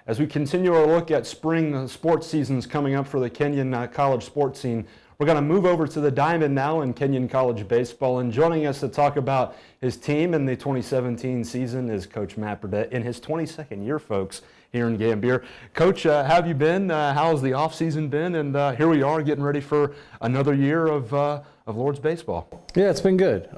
As we continue our look at spring sports seasons coming up for the Kenyon college sports scene, we're going to move over to the Diamond now in Kenyon College baseball. And joining us to talk about his team in the 2017 season is Coach Matt Burdette in his 22nd year, folks, here in Gambier. Coach, how have you been? How has the offseason been? And here we are getting ready for another year of Lord's baseball. Yeah, it's been good.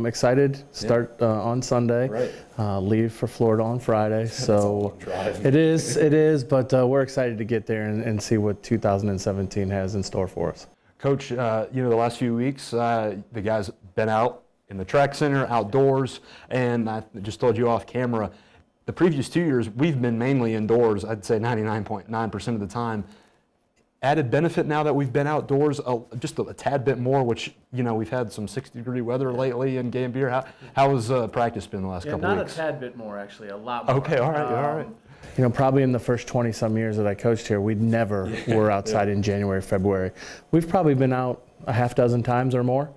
Excited. Start on Sunday. Right. Leave for Florida on Friday. So it is. But we're excited to get there and see what 2017 has in store for us. Coach, the last few weeks, the guys been out in the track center, outdoors, and I just told you off camera, the previous 2 years, we've been mainly indoors, I'd say 99.9% of the time. Added benefit now that we've been outdoors just a tad bit more, which, we've had some 60-degree weather lately in Gambier. How has practice been the last couple not weeks? Not a tad bit more, actually, a lot more. Okay, all right. Probably in the first 20-some years that I coached here, we never were outside in January, February. We've probably been out a half dozen times or more.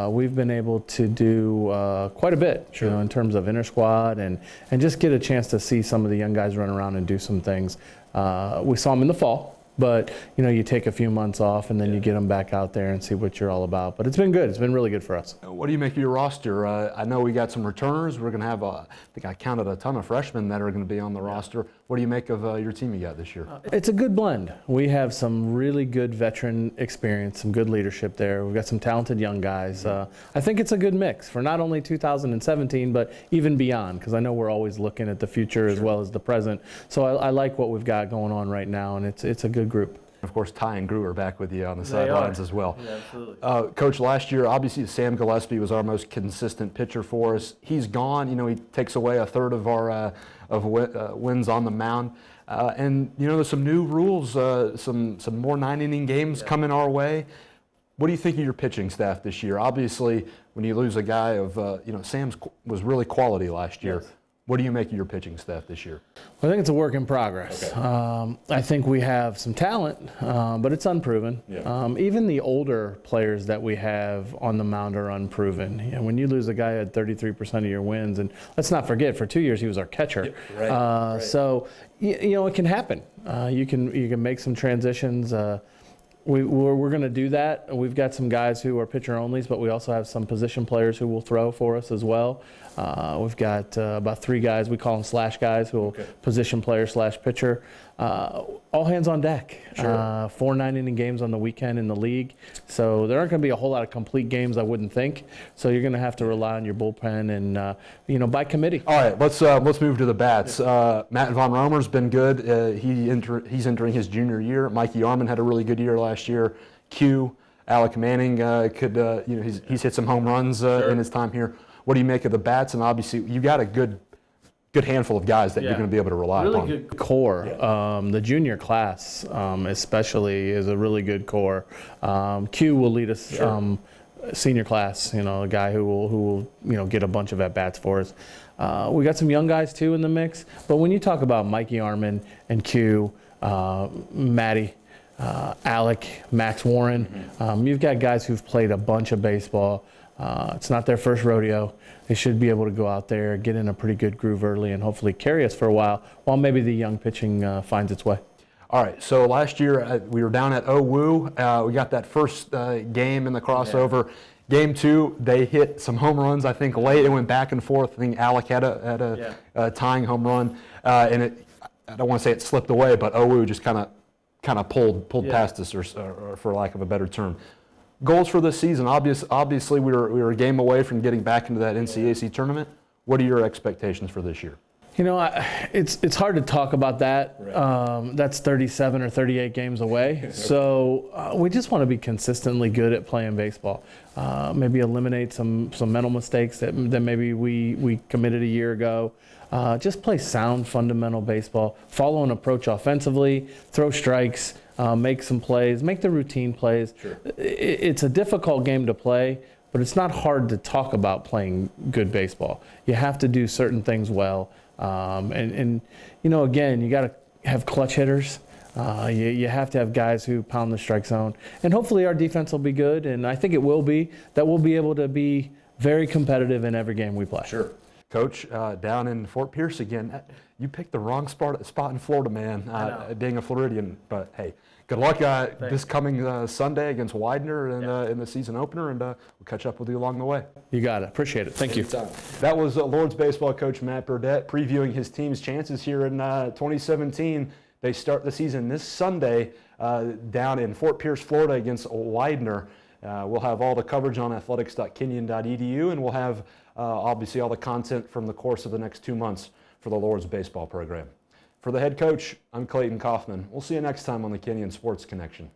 We've been able to do quite a bit, in terms of inter-squad and just get a chance to see some of the young guys run around and do some things. We saw them in the fall. But, you take a few months off and then you get them back out there and see what you're all about. But it's been good. It's been really good for us. What do you make of your roster? I know we got some returners. We're going to have, I think I counted a ton of freshmen that are going to be on the roster. What do you make of your team you got this year? It's a good blend. We have some really good veteran experience, some good leadership there. We've got some talented young guys. I think it's a good mix for not only 2017, but even beyond, because I know we're always looking at the future as well as the present. So I like what we've got going on right now, and it's a good group. Of course, Ty and Grew are back with you on the sidelines as well. Yeah, absolutely. Coach, last year, obviously, Sam Gillespie was our most consistent pitcher for us. He's gone. He takes away a third of our wins on the mound. And there's some new rules, some more 9-inning games coming our way. What do you think of your pitching staff this year? Obviously, when you lose a guy of, Sam's was really quality last year. Yes. What do you make of your pitching staff this year? I think it's a work in progress. Okay. I think we have some talent, but it's unproven. Yeah. Even the older players that we have on the mound are unproven. When you lose a guy at 33% of your wins, and let's not forget, for 2 years he was our catcher. Yeah, right. So, it can happen. You can make some transitions. We're going to do that. We've got some guys who are pitcher onlys, but we also have some position players who will throw for us as well. We've got about 3 guys, we call them slash guys, who will position player slash pitcher. All hands on deck. Sure. 4 9-inning games on the weekend in the league. So there aren't going to be a whole lot of complete games, I wouldn't think. So you're going to have to rely on your bullpen and, by committee. All right, let's move to the bats. Matt Von Romer's been good. He's entering his junior year. Mikey Arman had a really good year last year. Alec Manning he's hit some home runs in his time here. What do you make of the bats? And obviously, you got a good handful of guys that you're going to be able to rely upon. Really good core. The junior class, especially, is a really good core. Q will lead us. Senior class, a guy who will get a bunch of at bats for us. We got some young guys too in the mix. But when you talk about Mikey Arman and Q, Matty, Alec, Max Warren, you've got guys who've played a bunch of baseball. It's not their first rodeo. They should be able to go out there, get in a pretty good groove early, and hopefully carry us for a while maybe the young pitching finds its way. All right, so last year we were down at OWU. We got that first game in the crossover. Game 2, they hit some home runs, I think, late. It went back and forth. I think Alec had a tying home run. And I don't want to say it slipped away, but OWU just kind of pulled past us, or for lack of a better term. Goals for this season, obviously we were a game away from getting back into that NCAC tournament. What are your expectations for this year? It's hard to talk about that. Right. That's 37 or 38 games away. So we just want to be consistently good at playing baseball. Maybe eliminate some mental mistakes that maybe we committed a year ago. Just play sound, fundamental baseball. Follow an approach offensively. Throw strikes. Make some plays. Make the routine plays. Sure. It's a difficult game to play, but it's not hard to talk about playing good baseball. You have to do certain things well. Again, you got to have clutch hitters. You have to have guys who pound the strike zone. And hopefully our defense will be good, and I think it will be, that we'll be able to be very competitive in every game we play. Sure. Coach, down in Fort Pierce again. You picked the wrong spot in Florida, man, being a Floridian. But hey, good luck this coming Sunday against Widener in the season opener, and we'll catch up with you along the way. You got it. Appreciate it. Thank you. That was Lord's baseball coach Matt Burdette previewing his team's chances here in 2017. They start the season this Sunday down in Fort Pierce, Florida against Widener. We'll have all the coverage on athletics.kenyon.edu, and we'll have obviously all the content from the course of the next 2 months for the Lord's baseball program. For the head coach, I'm Clayton Kaufman. We'll see you next time on the Kenyon Sports Connection.